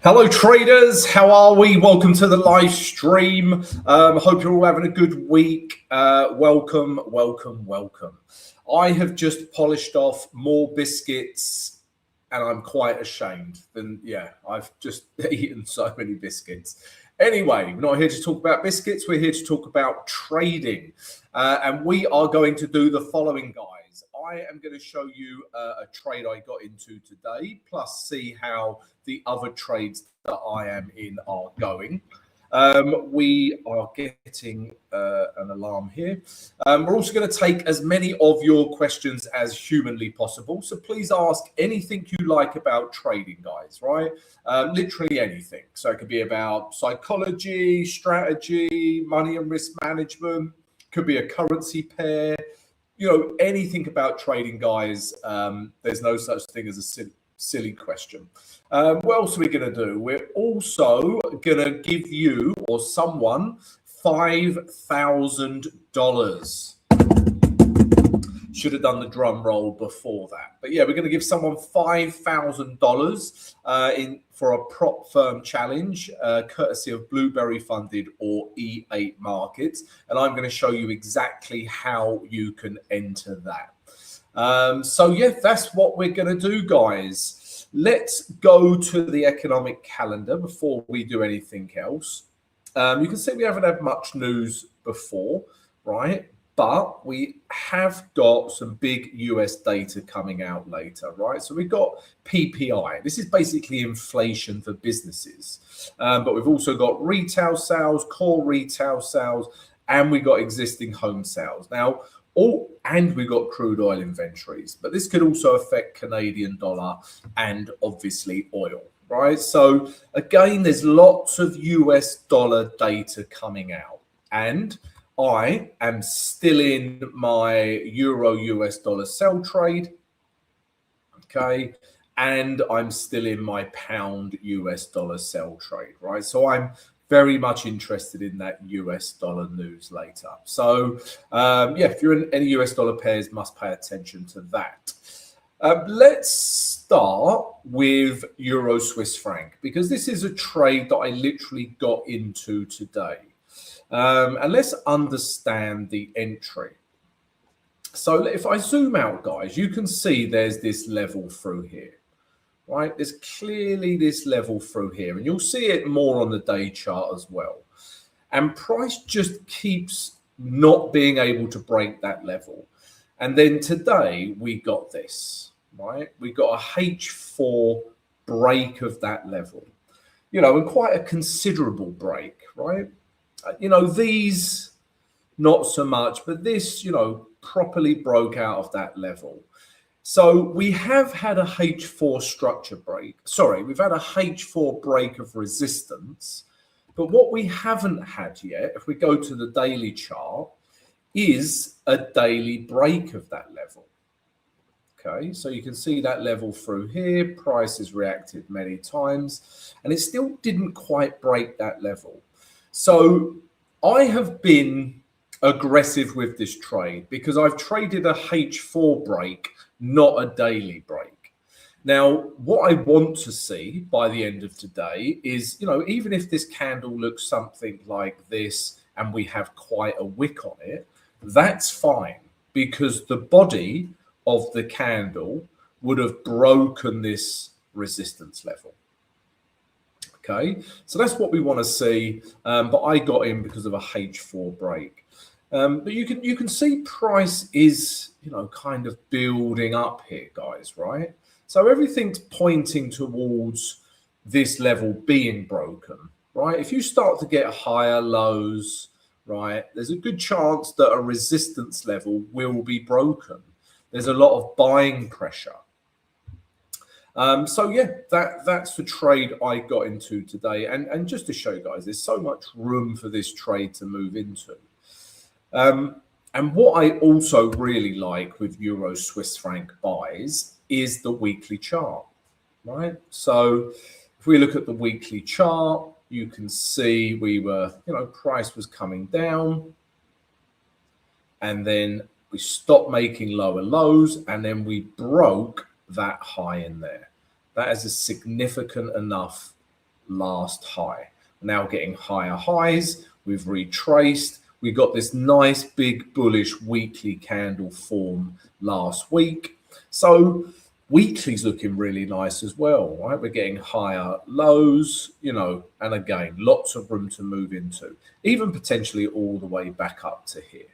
Hello traders, how are we? Welcome to the live stream. Hope you're all having a good week. Welcome. I have just polished off more biscuits and I'm quite ashamed. I've just eaten so many biscuits. Anyway, we're not here to talk about biscuits. We're here to talk about trading. And we are going to do the following, guys. I am going to show you a trade I got into today, plus see how the other trades that I am in are going. We are getting an alarm here. We're also going to take as many of your questions as humanly possible. So please ask anything you like about trading, guys, right? Literally anything. So it could be about psychology, strategy, money and risk management, could be a currency pair. You know, anything about trading, guys. There's no such thing as a silly question. What else are we going to do? We're also going to give you or someone $5,000. Should have done the drum roll before that. But yeah, we're going to give someone $5,000 for a prop firm challenge, courtesy of Blueberry Funded or E8 Markets. And I'm going to show you exactly how you can enter that. So yeah, that's what we're going to do, guys. Let's go to the economic calendar before we do anything else. You can see we haven't had much news before, right? But we have got some big US data coming out later, right? So we've got PPI. This is basically inflation for businesses. But we've also got retail sales, core retail sales, and we've got existing home sales. Now, and we've got crude oil inventories. But this could also affect Canadian dollar and obviously oil, right? So again, there's lots of US dollar data coming out. And I am still in my euro US dollar sell trade, okay, and I'm still in my pound US dollar sell trade, right? So I'm very much interested in that US dollar news later. So yeah, if you're in any US dollar pairs, must pay attention to that. Let's start with euro Swiss franc, because this is a trade that I literally got into today. And let's understand the entry. So if I zoom out, guys, you can see there's this level through here, right? There's clearly this level through here, and you'll see it more on the day chart as well. And price just keeps not being able to break that level. And then today we got this, right? We got a H4 break of that level, you know, and quite a considerable break, right? You know, these not so much, but this, you know, properly broke out of that level. So we have had a H4 structure break. Sorry, we've had a H4 break of resistance. But what we haven't had yet, if we go to the daily chart, is a daily break of that level. Okay, so you can see that level through here. Price has reacted many times, and it still didn't quite break that level. So I have been aggressive with this trade because I've traded a H4 break, not a daily break. Now, what I want to see by the end of today is, you know, even if this candle looks something like this and we have quite a wick on it, that's fine, because the body of the candle would have broken this resistance level. Okay, so that's what we want to see, but I got in because of a H4 break. But you can see price is, you know, kind of building up here, guys, right? So everything's pointing towards this level being broken, right? If you start to get higher lows, right, there's a good chance that a resistance level will be broken. There's a lot of buying pressure. So yeah, that's the trade I got into today. And just to show you guys, there's so much room for this trade to move into. And what I also really like with Euro Swiss franc buys is the weekly chart, right? So if we look at the weekly chart, you can see we were, you know, price was coming down, and then we stopped making lower lows, and then we broke that high in there. That is a significant enough last high. Now getting higher highs. We've retraced. We got this nice big bullish weekly candle form last week. So weekly's looking really nice as well, right? We're getting higher lows, you know, and again, lots of room to move into, even potentially all the way back up to here.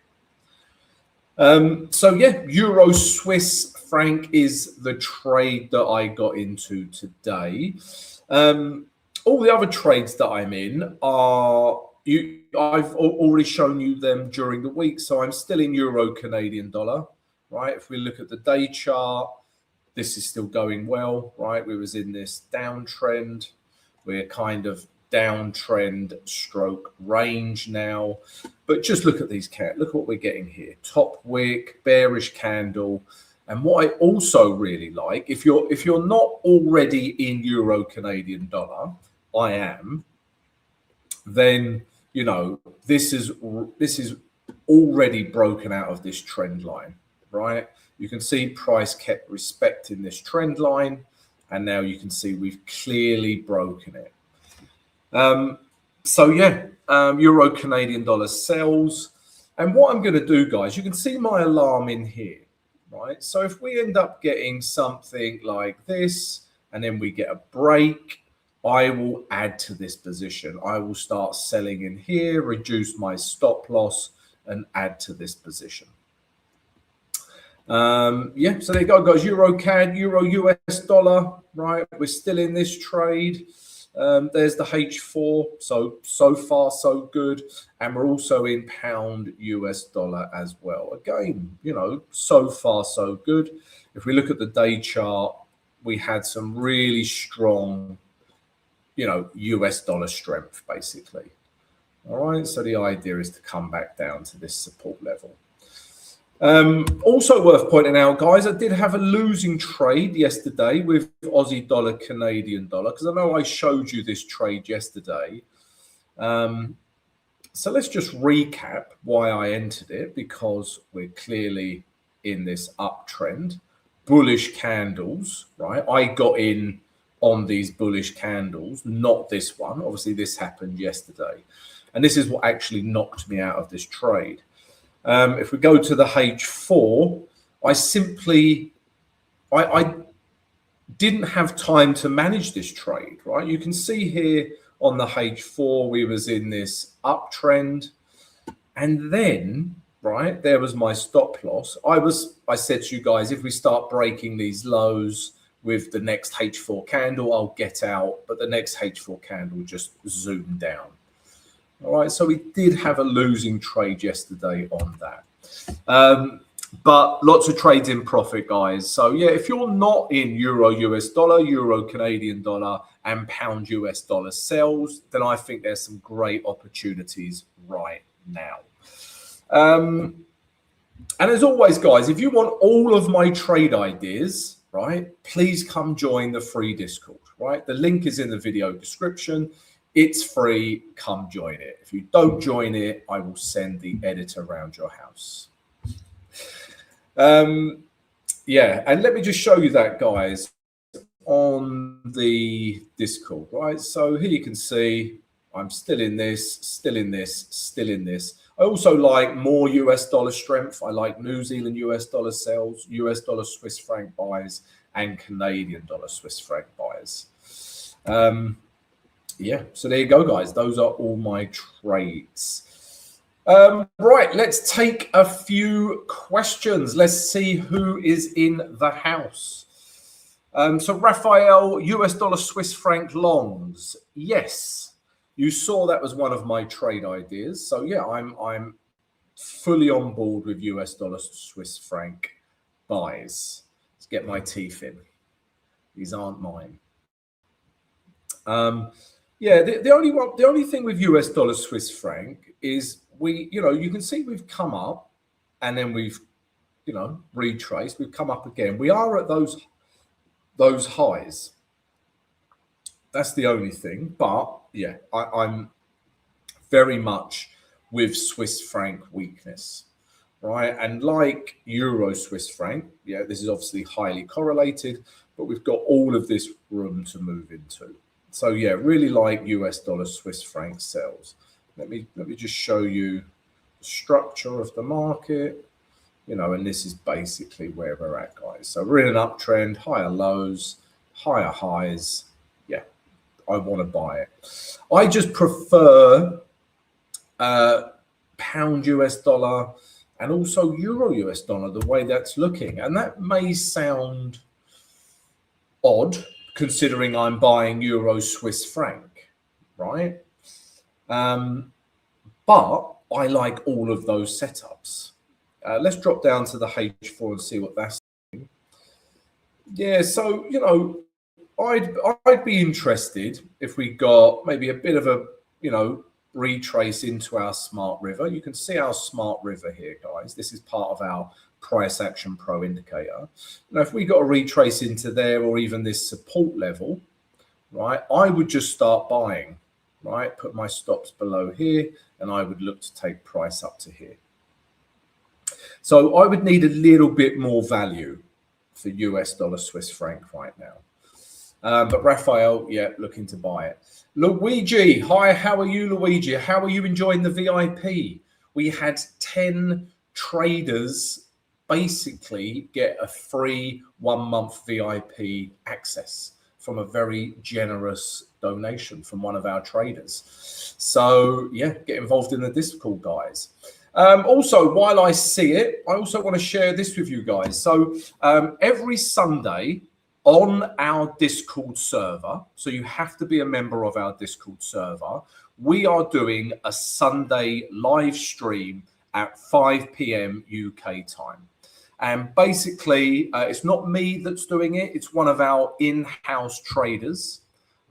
So yeah, Euro Swiss franc is the trade that I got into today. All the other trades that I'm in are I've already shown you them during the week, so I'm still in Euro Canadian dollar, right? If we look at the day chart, this is still going well, right? We was in this downtrend. We're kind of downtrend stroke range now, but just look at these look what we're getting here. Top wick, bearish candle. And what I also really like, if you're not already in Euro Canadian dollar, I am, then you know this is already broken out of this trend line, right? You can see price kept respecting this trend line, and now you can see we've clearly broken it. So yeah, Euro Canadian dollar sells. And what I'm going to do, guys, you can see my alarm in here, right? So if we end up getting something like this, and then we get a break, I will add to this position. I will start selling in here, reduce my stop loss, and add to this position. Yeah, so there you go, guys. Euro CAD, Euro US dollar, right? We're still in this trade. There's the H4, so far so good, and we're also in pound US dollar as well. Again, you know, so far so good. If we look at the day chart, we had some really strong, you know, US dollar strength basically. All right, so the idea is to come back down to this support level. Also worth pointing out, guys, I did have a losing trade yesterday with Aussie dollar, Canadian dollar, because I know I showed you this trade yesterday. So let's just recap why I entered it, because we're clearly in this uptrend. Bullish candles, right? I got in on these bullish candles, not this one. Obviously, this happened yesterday. And this is what actually knocked me out of this trade. If we go to the H4, I didn't have time to manage this trade, right? You can see here on the H4, we was in this uptrend. And then, right, there was my stop loss. I said to you guys, if we start breaking these lows with the next H4 candle, I'll get out. But the next H4 candle just zoomed down. All right, so we did have a losing trade yesterday on that. But lots of trades in profit, guys. So yeah, if you're not in Euro US dollar, Euro Canadian dollar, and pound US dollar sells, then I think there's some great opportunities right now. And as always, guys, if you want all of my trade ideas, right, please come join the free Discord, right? The link is in the video description. It's free. Come join it. If you don't join it, I will send the editor around your house. Yeah, and let me just show you that, guys, on the Discord, right? So here you can see I'm still in this, still in this, still in this. I also like more US dollar strength. I like New Zealand US dollar sells, US dollar Swiss franc buys, and Canadian dollar Swiss franc buys. Yeah, so there you go, guys. Those are all my trades. Right, let's take a few questions. Let's see who is in the house. So Raphael, US dollar Swiss franc longs. Yes, you saw that was one of my trade ideas. So yeah, I'm fully on board with US dollar Swiss franc buys. Let's get my teeth in. These aren't mine. Yeah, the only thing with US dollar Swiss franc is you can see we've come up and then we've, retraced. We've come up again. We are at those highs. That's the only thing. But yeah, I'm very much with Swiss franc weakness, right? And like Euro Swiss franc, this is obviously highly correlated, but we've got all of this room to move into. So yeah, really like US dollar Swiss franc sells. Let me just show you the structure of the market. And this is basically where we're at, guys. So we're in an uptrend, higher lows, higher highs. Yeah, I want to buy it. I just prefer pound US dollar and also euro US dollar, the way that's looking. And that may sound odd considering I'm buying euro Swiss franc, right? But I like all of those setups. Let's drop down to the H4 and see what that's doing. Yeah, so I'd be interested if we got maybe a bit of a retrace into our smart river. You can see our smart river here, guys. This is part of our price action pro indicator. If we got a retrace into there or even this support level, right, I would just start buying, right? Put my stops below here and I would look to take price up to here. So I would need a little bit more value for US dollar Swiss franc right now. But Raphael, yeah, looking to buy it. Luigi, hi, how are you, Luigi? How are you enjoying the VIP? We had 10 traders basically get a free 1 month VIP access from a very generous donation from one of our traders. So yeah, get involved in the Discord, guys. Also, while I see it, I also want to share this with you guys. So every Sunday on our Discord server, so you have to be a member of our Discord server, we are doing a Sunday live stream at 5 p.m. UK time. And basically, it's not me that's doing it. It's one of our in-house traders,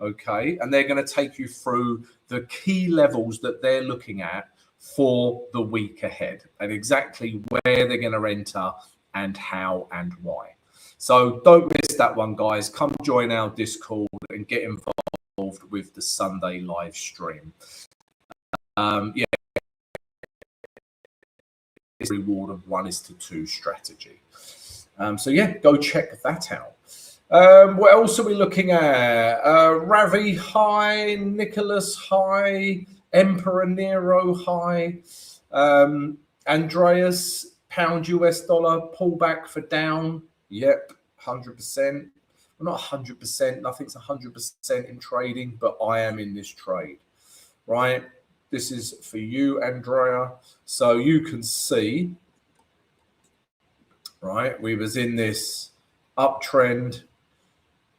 okay? And they're going to take you through the key levels that they're looking at for the week ahead and exactly where they're going to enter and how and why. So don't miss that one, guys. Come join our Discord and get involved with the Sunday live stream. Yeah, it's a reward of 1:2 strategy. So yeah, go check that out. What else are we looking at? Ravi, hi. Nicholas, hi. Emperor Nero, hi. Andreas, pound US dollar, pullback for down. Yep, 100%. Well, not 100%. Nothing's 100% in trading, but I am in this trade, right? This is for you, Andrea. So you can see, right? We was in this uptrend.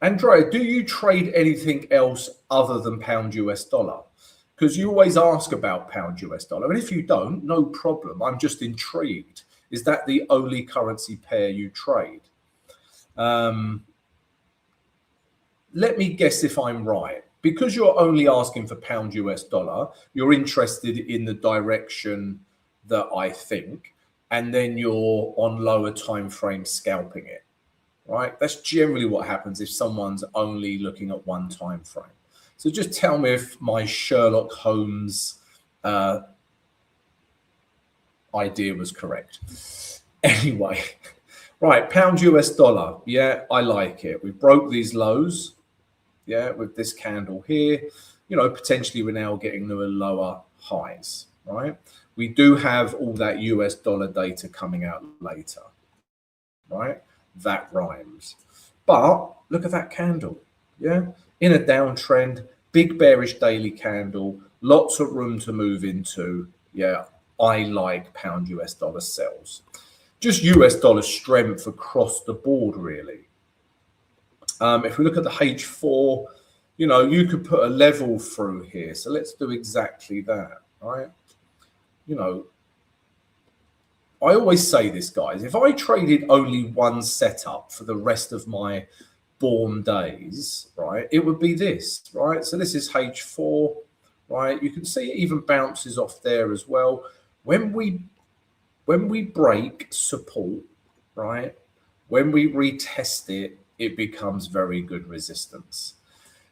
Andrea, do you trade anything else other than pound US dollar? Because you always ask about pound US dollar. And if you don't, no problem. I'm just intrigued. Is that the only currency pair you trade? Let me guess if I'm right. Because you're only asking for pound US dollar, you're interested in the direction that I think, and then you're on lower time frame scalping it, right? That's generally what happens if someone's only looking at one time frame. So just tell me if my Sherlock Holmes idea was correct. Anyway, right, pound US dollar. Yeah, I like it. We broke these lows, yeah, with this candle here. Potentially we're now getting to a lower highs, right? We do have all that US dollar data coming out later, right? That rhymes. But look at that candle, yeah? In a downtrend, big bearish daily candle, lots of room to move into. Yeah, I like pound US dollar sells. Just US dollar strength across the board, really. If we look at the H4, you could put a level through here. So let's do exactly that, right? I always say this, guys, if I traded only one setup for the rest of my born days, right, it would be this, right? So this is H4, right? You can see it even bounces off there as well. When we break support, right, when we retest it, it becomes very good resistance.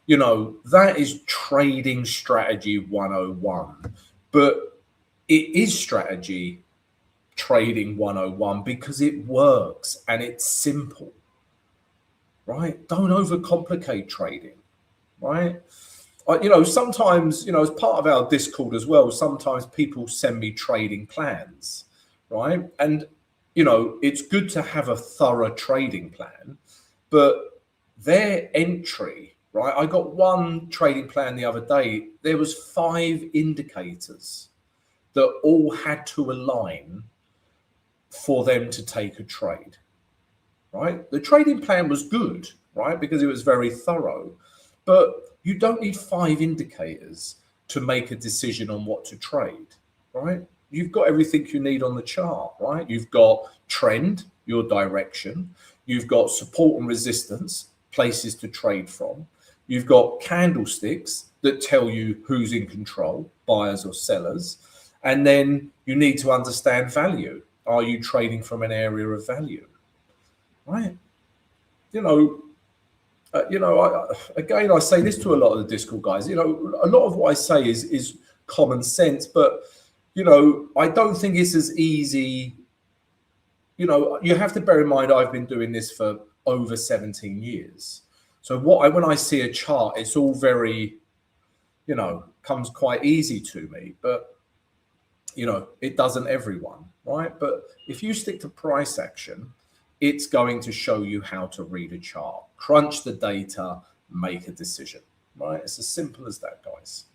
That is trading strategy 101, but it is strategy trading 101 because it works and it's simple, right? Don't overcomplicate trading, right? Sometimes, as part of our Discord as well, sometimes people send me trading plans, right? And, it's good to have a thorough trading plan, but their entry, right? I got one trading plan the other day. There was 5 indicators that all had to align for them to take a trade, right? The trading plan was good, right? Because it was very thorough, but you don't need 5 indicators to make a decision on what to trade, right? You've got everything you need on the chart, right? You've got trend, your direction. You've got support and resistance, places to trade from. You've got candlesticks that tell you who's in control, buyers or sellers. And then you need to understand value. Are you trading from an area of value, right? Again, I say this to a lot of the Discord guys. A lot of what I say is common sense, but I don't think it's as easy. You have to bear in mind I've been doing this for over 17 years. So when I see a chart, it's all very, comes quite easy to me, but it doesn't everyone, right? But if you stick to price action, it's going to show you how to read a chart, crunch the data, make a decision, right? It's as simple as that, guys.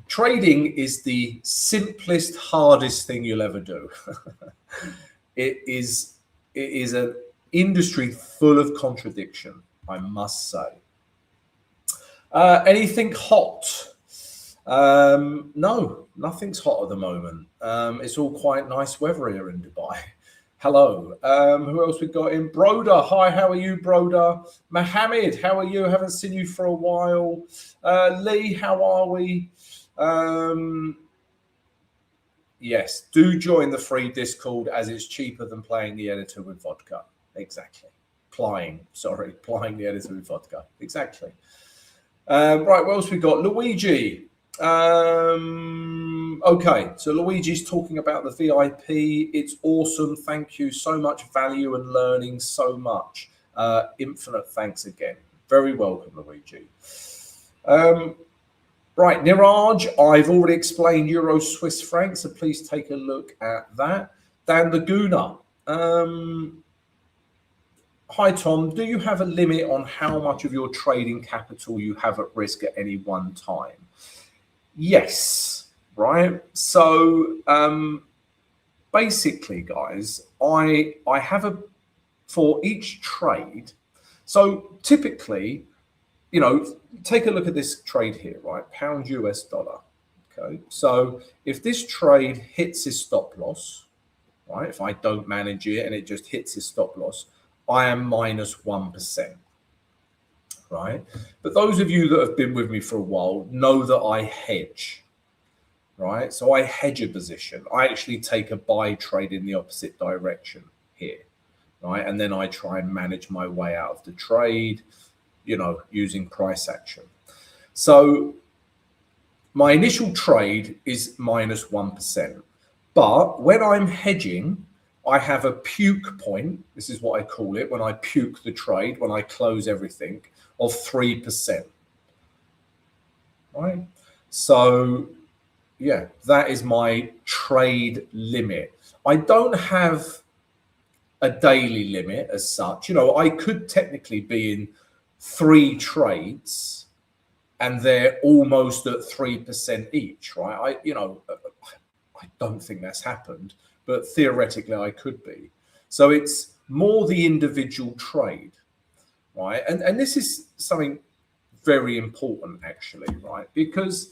Trading is the simplest, hardest thing you'll ever do. It is an industry full of contradiction, I must say. Anything hot? No, nothing's hot at the moment. It's all quite nice weather here in Dubai. Hello. Who else we got in? Broda. Hi, how are you, Broda? Mohammed, how are you? Haven't seen you for a while. Lee, how are we? Yes, do join the free Discord as it's cheaper than playing the editor with vodka. Exactly. Plying the editor with vodka. Exactly. Right, what else we got? Luigi. Okay, so Luigi's talking about the VIP. It's awesome. Thank you so much. Value and learning so much. Infinite thanks again. Very welcome, Luigi. Right, Niraj, I've already explained Euro Swiss franc, so please take a look at that. Dan Laguna. Hi, Tom. Do you have a limit on how much of your trading capital you have at risk at any one time? Yes, right. So basically, guys, I have for each trade. So typically, take a look at this trade here, right? Pound US dollar. Okay. So if this trade hits his stop loss, right? If I don't manage it and it just hits his stop loss, I am minus 1%. Right. But those of you that have been with me for a while know that I hedge. Right. So I hedge a position. I actually take a buy trade in the opposite direction here. Right. And then I try and manage my way out of the trade, using price action. So my initial trade is minus 1%. But when I'm hedging, I have a puke point. This is what I call it when I puke the trade, when I close everything, of 3%. Right. So, yeah, that is my trade limit. I don't have a daily limit as such. I could technically be in 3 trades and they're almost at 3% each, right? I don't think that's happened, but theoretically I could be. So it's more the individual trade, right? And this is something very important actually, right? Because,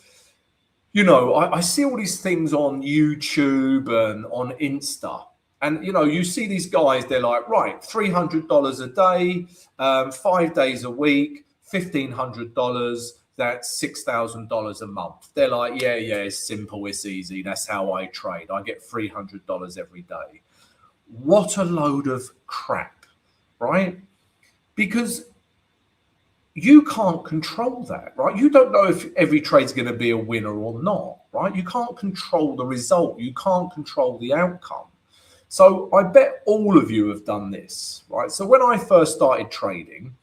I see all these things on YouTube and on Insta. And, you see these guys, they're like, right, $300 a day, 5 days a week, $1,500, that's $6,000 a month. They're like, yeah, it's simple, it's easy. That's how I trade. I get $300 every day. What a load of crap, right? Because you can't control that, right? You don't know if every trade's going to be a winner or not, right? You can't control the result. You can't control the outcome. So I bet all of you have done this, right? So when I first started trading,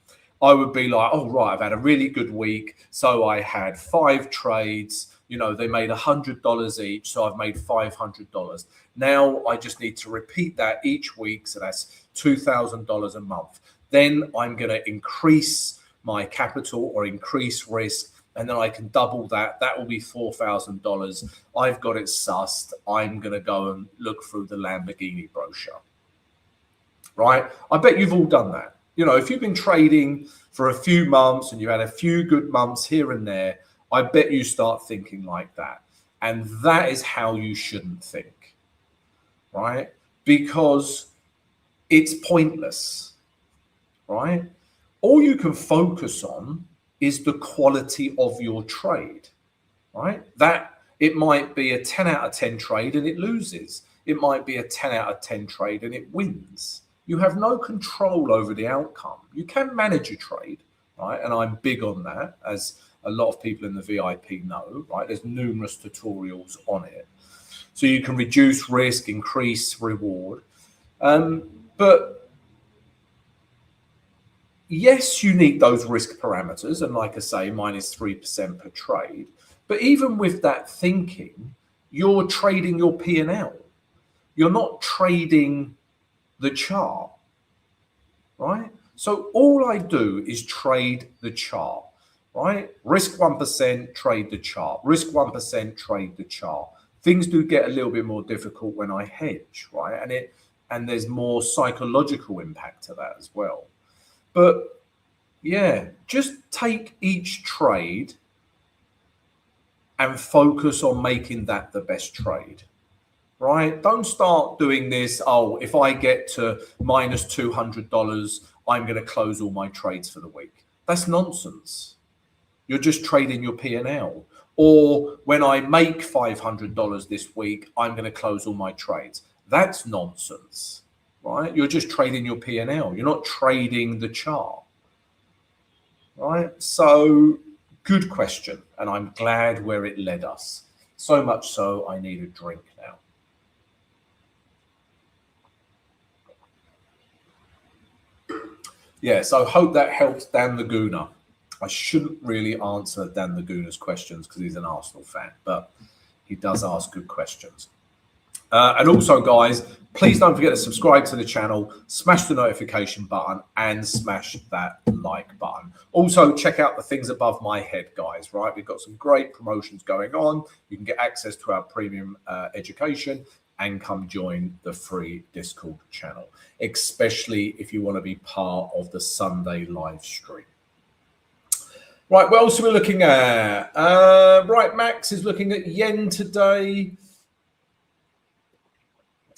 I would be like, oh, right, I've had a really good week. So I had 5 trades, you know, they made $100 each. So I've made $500. Now I just need to repeat that each week. So that's $2,000 a month. Then I'm going to increase my capital or increase risk, and then I can double that. That will be $4,000. I've got it sussed. I'm going to go and look through the Lamborghini brochure. Right? I bet you've all done that. You know, if you've been trading for a few months and you've had a few good months here and there, I bet you start thinking like that. And that is how you shouldn't think, right? Because it's pointless, right? All you can focus on is the quality of your trade, right? That it might be a 10 out of 10 trade and it loses. It might be a 10 out of 10 trade and it wins. You have no control over the outcome. You can manage a trade, right? And I'm big on that, as a lot of people in the VIP know, right? There's numerous tutorials on it. So you can reduce risk, increase reward. But yes, you need those risk parameters. And like I say, minus 3% per trade. But even with that thinking, you're trading your P&L. You're not trading the chart, right? So all I do is trade the chart, right? Risk 1%, trade the chart. Risk 1%, trade the chart. Things do get a little bit more difficult when I hedge, right? And there's more psychological impact to that as well. But yeah, just take each trade and focus on making that the best trade. Right? Don't start doing this. Oh, if I get to minus $200, I'm going to close all my trades for the week. That's nonsense. You're just trading your P&L. Or when I make $500 this week, I'm going to close all my trades. That's nonsense, right? You're just trading your P&L. You're not trading the chart, right? So good question. And I'm glad where it led us. So much so I need a drink now. Yeah, so I hope that helps Dan Laguna. I shouldn't really answer Dan Laguna's questions because he's an Arsenal fan, but he does ask good questions. And also, guys, please don't forget to subscribe to the channel, smash the notification button, and smash that like button. Also, check out the things above my head, guys, right? We've got some great promotions going on. You can get access to our premium education and come join the free Discord channel, especially if you want to be part of the Sunday live stream. Right, what else are we looking at? Right, Max is looking at yen today.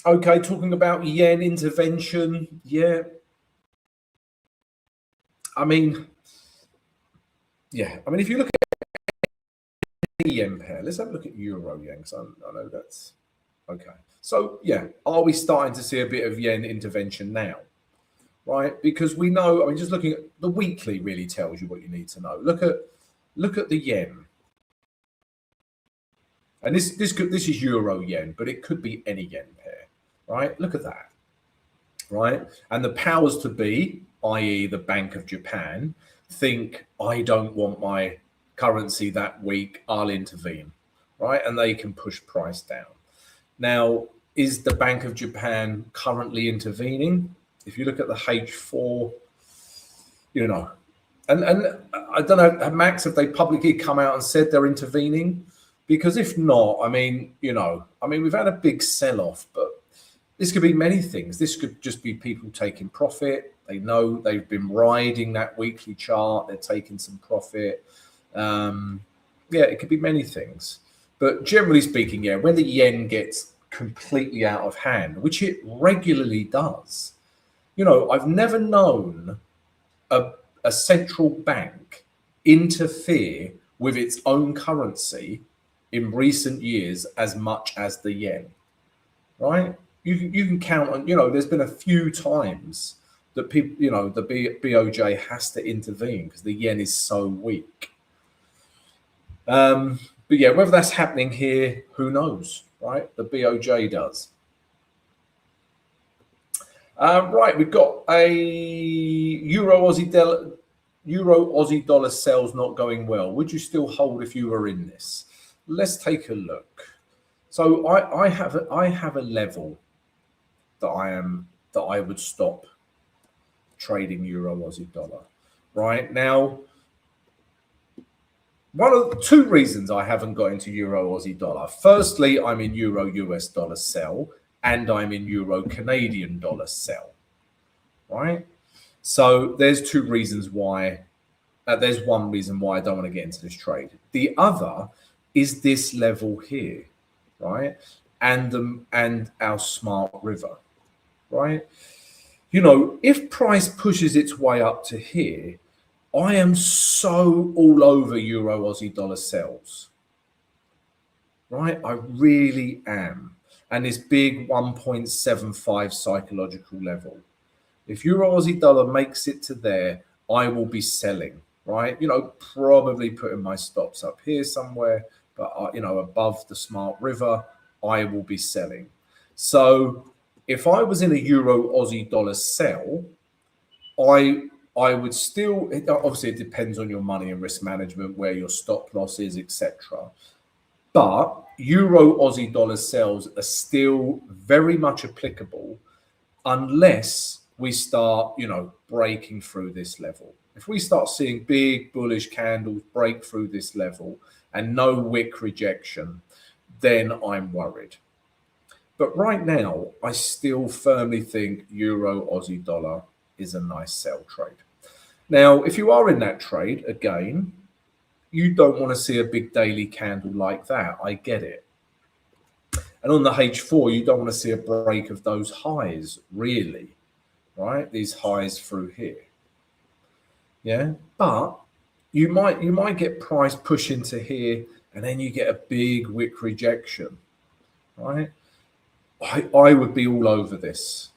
Okay, talking about yen intervention. Yeah. I mean, if you look at the yen pair, let's have a look at euro yen, because I know that's okay. So, yeah, are we starting to see a bit of yen intervention now? Right? Because we know, just looking at the weekly really tells you what you need to know. Look at the yen. And this is euro yen, but it could be any yen pair, right? Look at that, right? And the powers to be, i.e. the Bank of Japan, think, I don't want my currency that weak, I'll intervene, right? And they can push price down. Now, is the Bank of Japan currently intervening? If you look at the H4, you know, and I don't know, Max, have they publicly come out and said they're intervening? Because if not, we've had a big sell-off, but this could be many things. This could just be people taking profit. They know they've been riding that weekly chart. They're taking some profit. It could be many things. But generally speaking, when the yen gets completely out of hand, which it regularly does, I've never known a central bank interfere with its own currency in recent years as much as the yen, right? You can count on, there's been a few times that people, the BOJ has to intervene because the yen is so weak. But whether that's happening here, who knows, right? The BOJ does. Right, we've got a Euro Aussie Euro Aussie dollar sales not going well, would you still hold if you were in this? Let's take a look. So I have a level that I would stop trading Euro Aussie dollar. Right now, one of the two reasons I haven't got into Euro Aussie dollar. Firstly, I'm in Euro US dollar sell and I'm in Euro Canadian dollar sell. Right? So there's two reasons why. There's one reason why I don't want to get into this trade. The other is this level here, right? And our smart river, right? You know, if price pushes its way up to here, I am so all over Euro Aussie dollar sells, right? I really am. And this big 1.75 psychological level. If Euro Aussie dollar makes it to there, I will be selling, right? You know, probably putting my stops up here somewhere, but, you know, above the smart river, I will be selling. So if I was in a Euro Aussie dollar sell, I would still, obviously it depends on your money and risk management, where your stop loss is, etc. But Euro Aussie dollar sells are still very much applicable unless we start, you know, breaking through this level. If we start seeing big bullish candles break through this level and no wick rejection, then I'm worried. But right now, I still firmly think Euro Aussie dollar is a nice sell trade. Now, if you are in that trade, again, you don't want to see a big daily candle like that. I get it. And on the H4, you don't want to see a break of those highs, really, right? These highs through here. Yeah, but you might get price push into here, and then you get a big wick rejection, right? I would be all over this,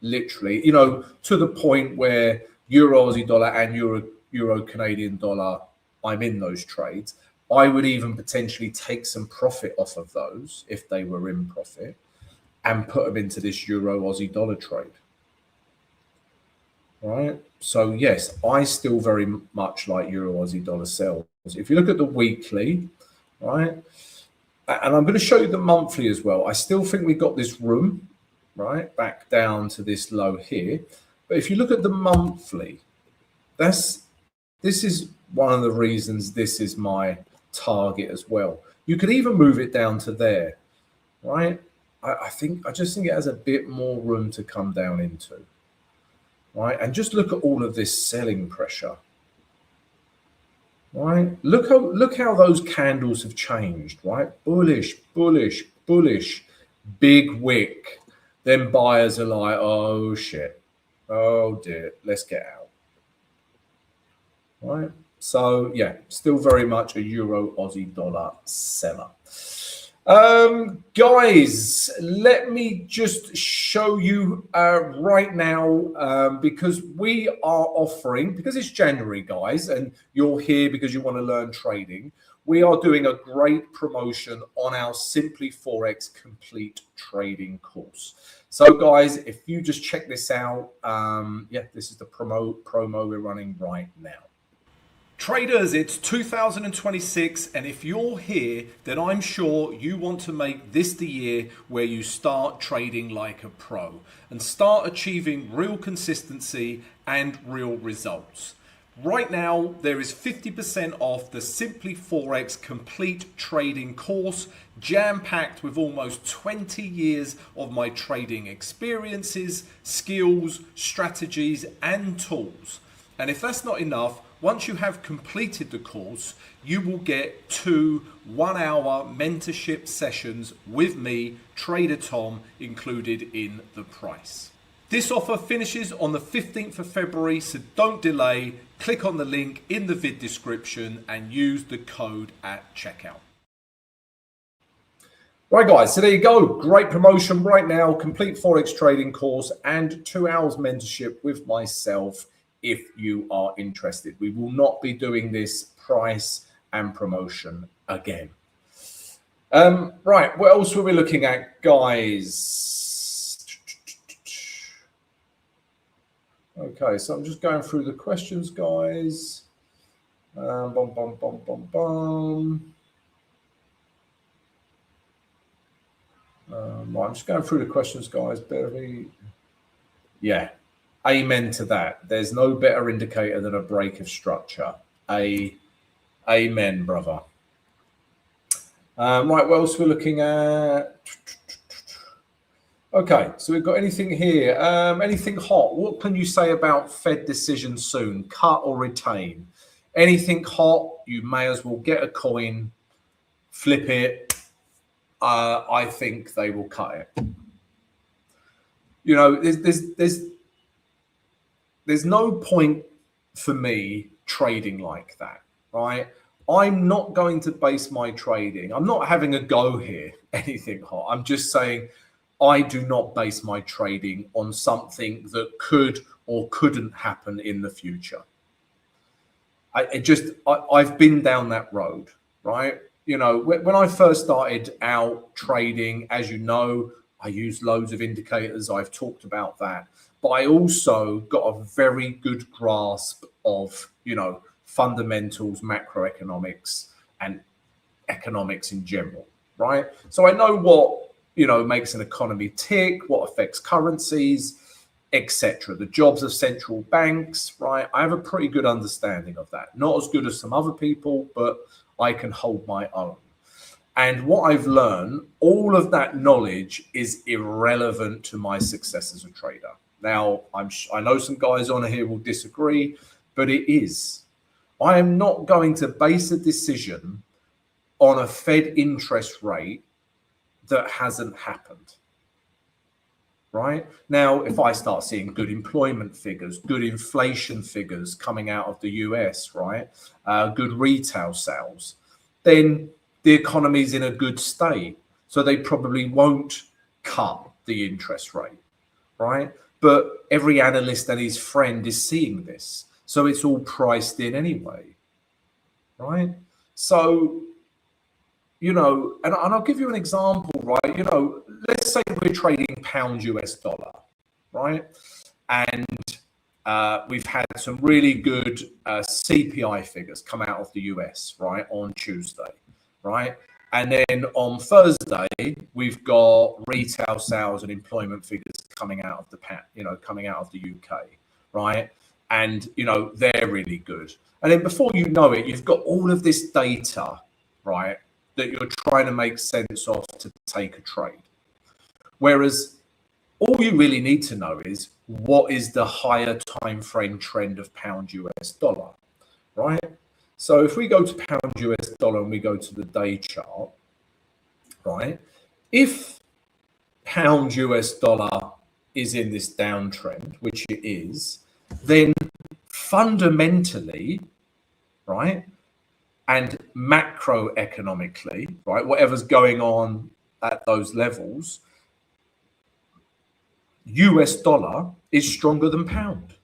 literally, you know, to the point where Euro Aussie dollar and Euro Canadian dollar, I'm in those trades. I would even potentially take some profit off of those if they were in profit and put them into this Euro Aussie dollar trade. Right. So yes, I still very much like Euro Aussie dollar sells. If you look at the weekly, right, and I'm going to show you the monthly as well. I still think we got this room, right, back down to this low here. But if you look at the monthly, this is one of the reasons this is my target as well. You could even move it down to there, right? I just think it has a bit more room to come down into, right? And just look at all of this selling pressure, right? Look how those candles have changed, right? Bullish, bullish, bullish, big wick. Then buyers are like, oh shit, oh dear, let's get out, right? So yeah, still very much a Euro Aussie dollar seller. Guys, let me just show you right now, because we are offering, because it's January, guys, and you're here because you want to learn trading. We are doing a great promotion on our Simply Forex Complete Trading course. So guys, if you just check this out, yeah, this is the promo we're running right now. Traders, it's 2026, and if you're here, then I'm sure you want to make this the year where you start trading like a pro and start achieving real consistency and real results. Right now, there is 50% off the Simply Forex Complete Trading course, jam-packed with almost 20 years of my trading experiences, skills, strategies, and tools. And if that's not enough, once you have completed the course, you will get 2 one-hour mentorship sessions with me, Trader Tom, included in the price. This offer finishes on the 15th of February, so don't delay. Click on the link in the vid description and use the code at checkout. Right guys, so there you go. Great promotion right now. Complete Forex trading course and 2 hours mentorship with myself if you are interested. We will not be doing this price and promotion again. Right, what else were we looking at, guys? Okay, so I'm just going through the questions, guys. Bum, bum, bum, bum, bum. Right, I'm just going through the questions, guys. Yeah, amen to that. There's no better indicator than a break of structure. Amen, brother. Right, what else we're looking at? Okay, so we've got anything here. Anything hot? What can you say about Fed decision soon? Cut or retain? Anything hot, you may as well get a coin, flip it. I think they will cut it. You know, there's no point for me trading like that, right? I'm not going to base my trading. I'm not having a go here, anything hot. I'm just saying I do not base my trading on something that could or couldn't happen in the future. I've been down that road, right? You know, when I first started out trading, as you know, I used loads of indicators. I've talked about that. But I also got a very good grasp of, you know, fundamentals, macroeconomics, and economics in general, right? So I know what, you know, makes an economy tick, what affects currencies, etc. The jobs of central banks, right? I have a pretty good understanding of that. Not as good as some other people, but I can hold my own. And what I've learned, all of that knowledge is irrelevant to my success as a trader. Now, I know some guys on here will disagree, but it is. I am not going to base a decision on a Fed interest rate that hasn't happened. Right now, if I start seeing good employment figures, good inflation figures coming out of the US, right, good retail sales, then the economy's in a good state. So they probably won't cut the interest rate, right? But every analyst and his friend is seeing this. So it's all priced in anyway, right? So, you know, and I'll give you an example, right? You know, let's say we're trading pound US dollar, right? And we've had some really good CPI figures come out of the US, right, on Tuesday, right? And then on Thursday, we've got retail sales and employment figures coming out of coming out of the UK, right? And, you know, they're really good. And then before you know it, you've got all of this data, right, that you're trying to make sense of to take a trade. Whereas all you really need to know is what is the higher time frame trend of pound US dollar, right? So if we go to pound US dollar and we go to the day chart, right? If pound US dollar is in this downtrend, which it is, then fundamentally, right, and macroeconomically, right, whatever's going on at those levels, US dollar is stronger than pound.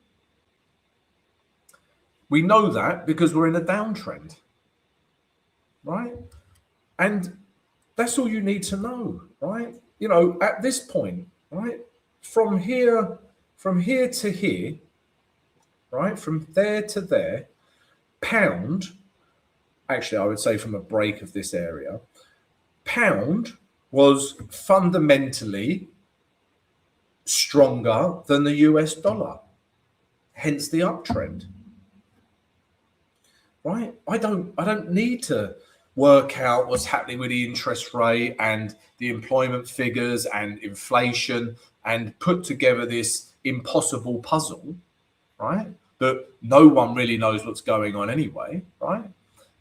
We know that because we're in a downtrend, right? And that's all you need to know, right? You know, at this point, right, from here to here, right, from there to there, pound, actually, I would say from a break of this area, pound was fundamentally stronger than the US dollar, hence the uptrend. Right? I don't need to work out what's happening with the interest rate and the employment figures and inflation and put together this impossible puzzle, right? That no one really knows what's going on anyway, right?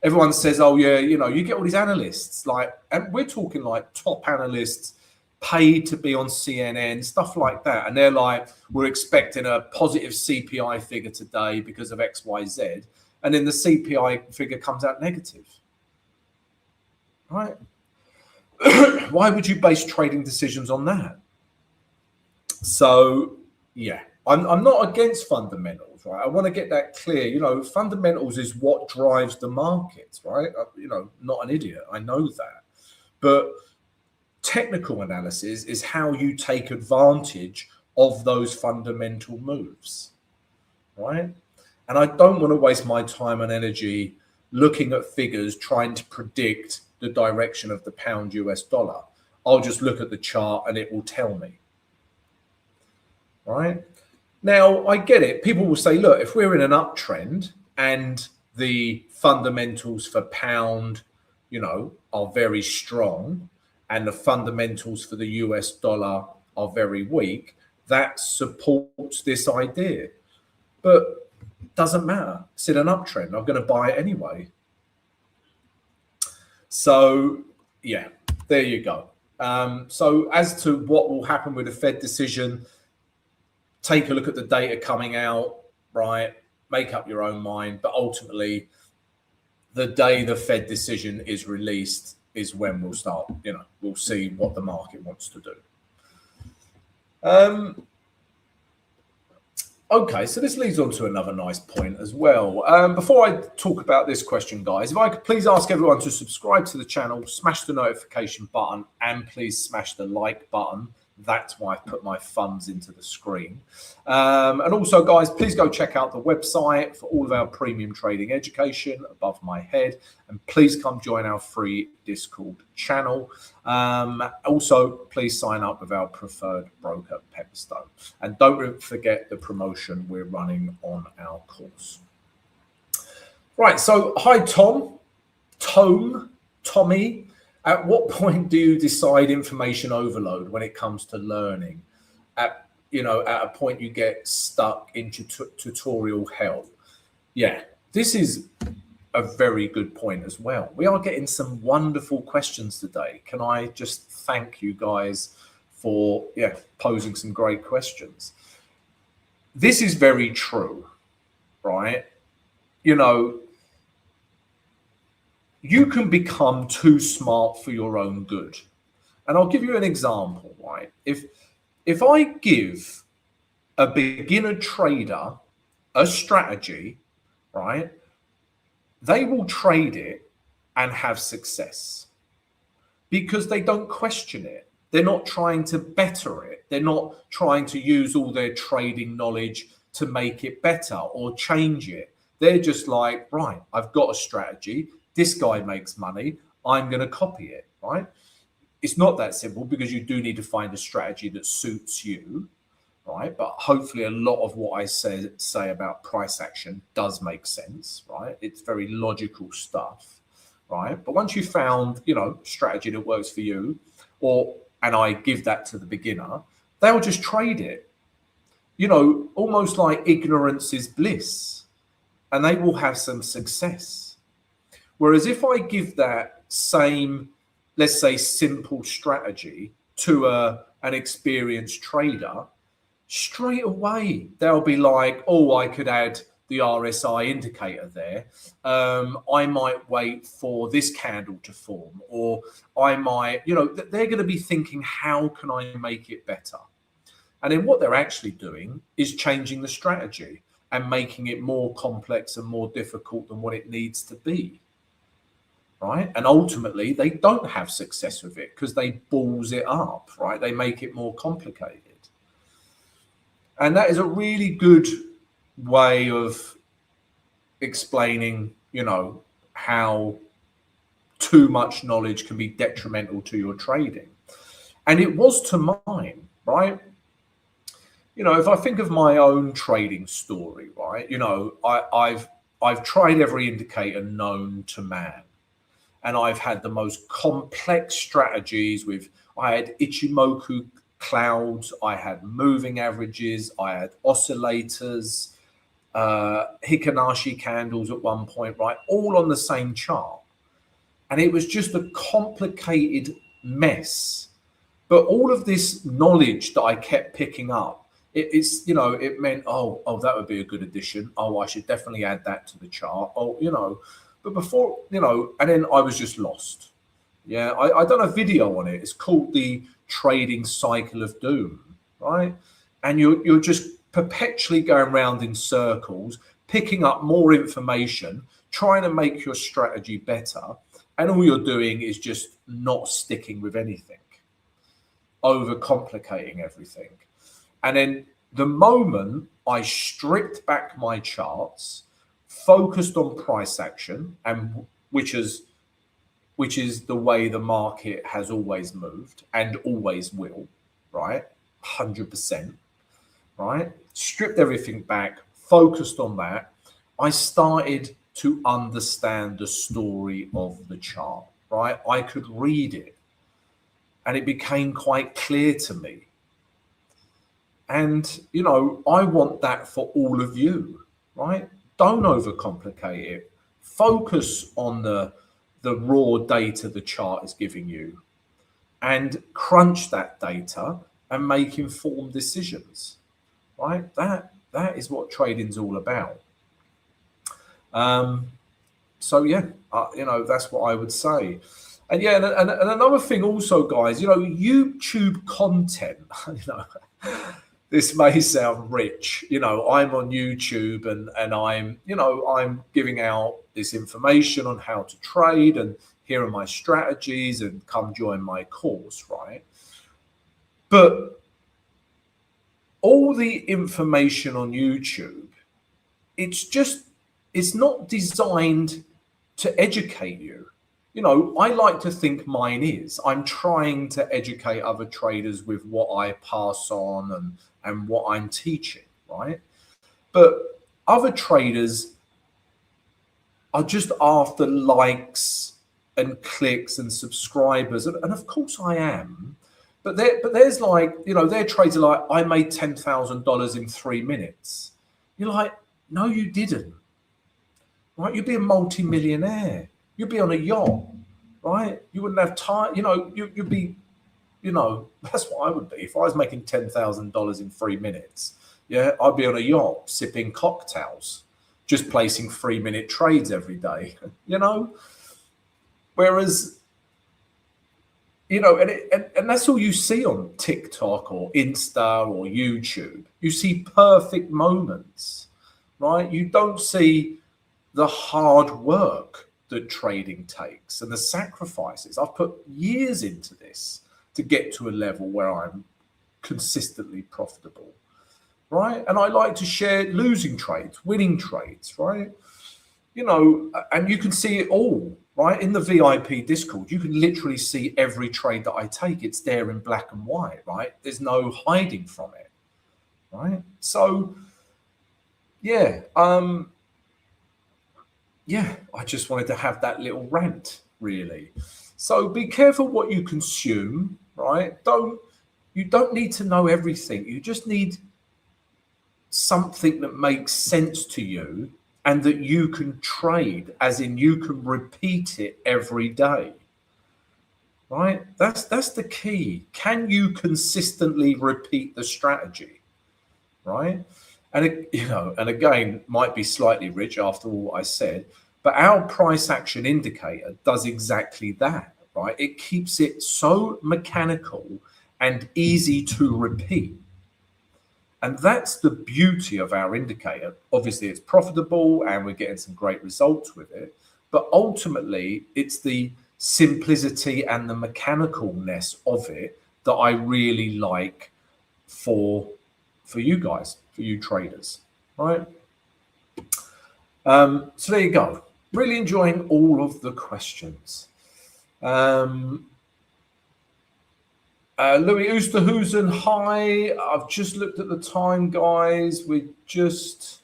Everyone says, oh yeah, you know, you get all these analysts, like, and we're talking like top analysts paid to be on CNN, stuff like that. And they're like, we're expecting a positive CPI figure today because of XYZ. And then the CPI figure comes out negative, right? Why would you base trading decisions on that? So, yeah, I'm not against fundamentals, right? I want to get that clear. You know, fundamentals is what drives the markets, right? You know, not an idiot. I know that. But technical analysis is how you take advantage of those fundamental moves, right? And I don't want to waste my time and energy looking at figures trying to predict the direction of the pound US dollar. I'll just look at the chart and it will tell me, right? Now, I get it. People will say, look, if we're in an uptrend and the fundamentals for pound, are very strong and the fundamentals for the US dollar are very weak, that supports this idea. But it doesn't matter. It's in an uptrend. I'm going to buy it anyway. So, yeah, there you go. So as to what will happen with the Fed decision, take a look at the data coming out, right? Make up your own mind. But ultimately, the day the Fed decision is released is when we'll start, we'll see what the market wants to do. Okay, so this leads on to another nice point as well. Before I talk about this question, guys, if I could please ask everyone to subscribe to the channel, smash the notification button, and please smash the like button. That's why I put my thumbs into the screen. And also, guys, please go check out the website for all of our premium trading education above my head. And please come join our free Discord channel. Also, please sign up with our preferred broker, Pepperstone. And don't forget the promotion we're running on our course. Right, so hi, Tommy. At what point do you decide information overload when it comes to learning? At a point you get stuck into tutorial hell. Yeah, this is a very good point as well. We are getting some wonderful questions today. Can I just thank you guys for posing some great questions? This is very true, right? You can become too smart for your own good. And I'll give you an example, right? If I give a beginner trader a strategy, right, they will trade it and have success because they don't question it. They're not trying to better it. They're not trying to use all their trading knowledge to make it better or change it. They're just like, right, I've got a strategy. This guy makes money. I'm going to copy it, right? It's not that simple because you do need to find a strategy that suits you, right? But hopefully a lot of what I say about price action does make sense, right? It's very logical stuff, right? But once you've found, strategy that works for you, and I give that to the beginner, they'll just trade it, almost like ignorance is bliss, and they will have some success. Whereas if I give that same, let's say, simple strategy to an experienced trader, straight away they'll be like, oh, I could add the RSI indicator there. I might wait for this candle to form, or I might, they're going to be thinking, how can I make it better? And then what they're actually doing is changing the strategy and making it more complex and more difficult than what it needs to be. Right. And ultimately, they don't have success with it because they balls it up. Right. They make it more complicated. And that is a really good way of explaining, how too much knowledge can be detrimental to your trading. And it was to mine. Right. If I think of my own trading story, right, I've tried every indicator known to man. And I've had the most complex strategies I had Ichimoku clouds, I had moving averages, I had oscillators, Hikinashi candles at one point, right? All on the same chart. And it was just a complicated mess. But all of this knowledge that I kept picking up, it meant, oh, that would be a good addition. Oh, I should definitely add that to the chart. Oh, but before, and then I was just lost. Yeah, I done a video on it. It's called the Trading Cycle of Doom, right? And you're just perpetually going around in circles, picking up more information, trying to make your strategy better. And all you're doing is just not sticking with anything, overcomplicating everything. And then The moment I stripped back my charts, focused on price action, and which is the way the market has always moved and always will, right? 100%, right? Stripped everything back, focused on that. I started to understand the story of the chart, right? I could read it and it became quite clear to me. And, you know, I want that for all of you, right? Don't overcomplicate it. Focus on the raw data the chart is giving you and crunch that data and make informed decisions, right? That is what trading's all about. So yeah, you know, that's what I would say. And yeah, and another thing also, guys, you know, YouTube content, you know, this may sound rich, you know, I'm on YouTube and I'm, you know, I'm giving out this information on how to trade and here are my strategies and come join my course, right? But all the information on YouTube, it's not designed to educate you. You know, I like to think mine is. I'm trying to educate other traders with what I pass on and what I'm teaching, right? But other traders are just after likes and clicks and subscribers. And of course I am. But there's like, you know, their trades are like, I made $10,000 in 3 minutes. You're like, no, you didn't. Right? You'd be a multi-millionaire. You'd be on a yacht, right? You wouldn't have time, you know, you'd be, you know, that's what I would be. If I was making $10,000 in 3 minutes, yeah, I'd be on a yacht sipping cocktails, just placing 3-minute trades every day, you know? Whereas, you know, and that's all you see on TikTok or Insta or YouTube. You see perfect moments, right? You don't see the hard work that trading takes and the sacrifices. I've put years into this to get to a level where I'm consistently profitable, right? And I like to share losing trades, winning trades, right? You know, and you can see it all, right? In the VIP Discord, you can literally see every trade that I take. It's there in black and white, right? There's no hiding from it, right? So, yeah, yeah, I just wanted to have that little rant, really. So be careful what you consume, right? You don't need to know everything. You just need something that makes sense to you and that you can trade, as in you can repeat it every day, right? That's the key. Can you consistently repeat the strategy, right? And it, you know, and again, might be slightly rich after all what I said, but our price action indicator does exactly that, right? It keeps it so mechanical and easy to repeat. And that's the beauty of our indicator. Obviously, it's profitable and we're getting some great results with it. But ultimately, it's the simplicity and the mechanicalness of it that I really like for you guys, for you traders, right? So there you go. Really enjoying all of the questions. Louis Oosterhuizen, hi. I've just looked at the time, guys. We're just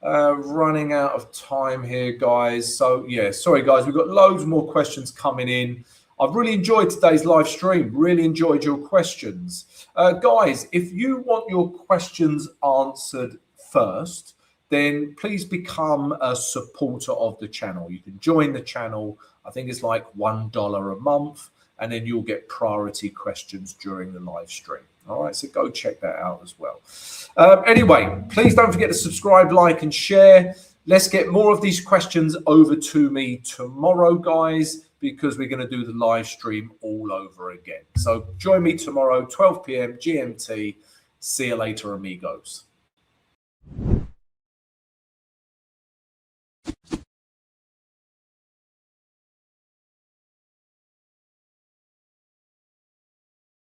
running out of time here, guys. So, yeah, sorry, guys. We've got loads more questions coming in. I've really enjoyed today's live stream. Really enjoyed your questions. Guys, if you want your questions answered first, then please become a supporter of the channel. You can join the channel. I think it's like $1 a month, and then you'll get priority questions during the live stream. All right, so go check that out as well. Anyway, please don't forget to subscribe, like, and share. Let's get more of these questions over to me tomorrow, guys, because we're going to do the live stream all over again. So join me tomorrow, 12 p.m. GMT. See you later, amigos.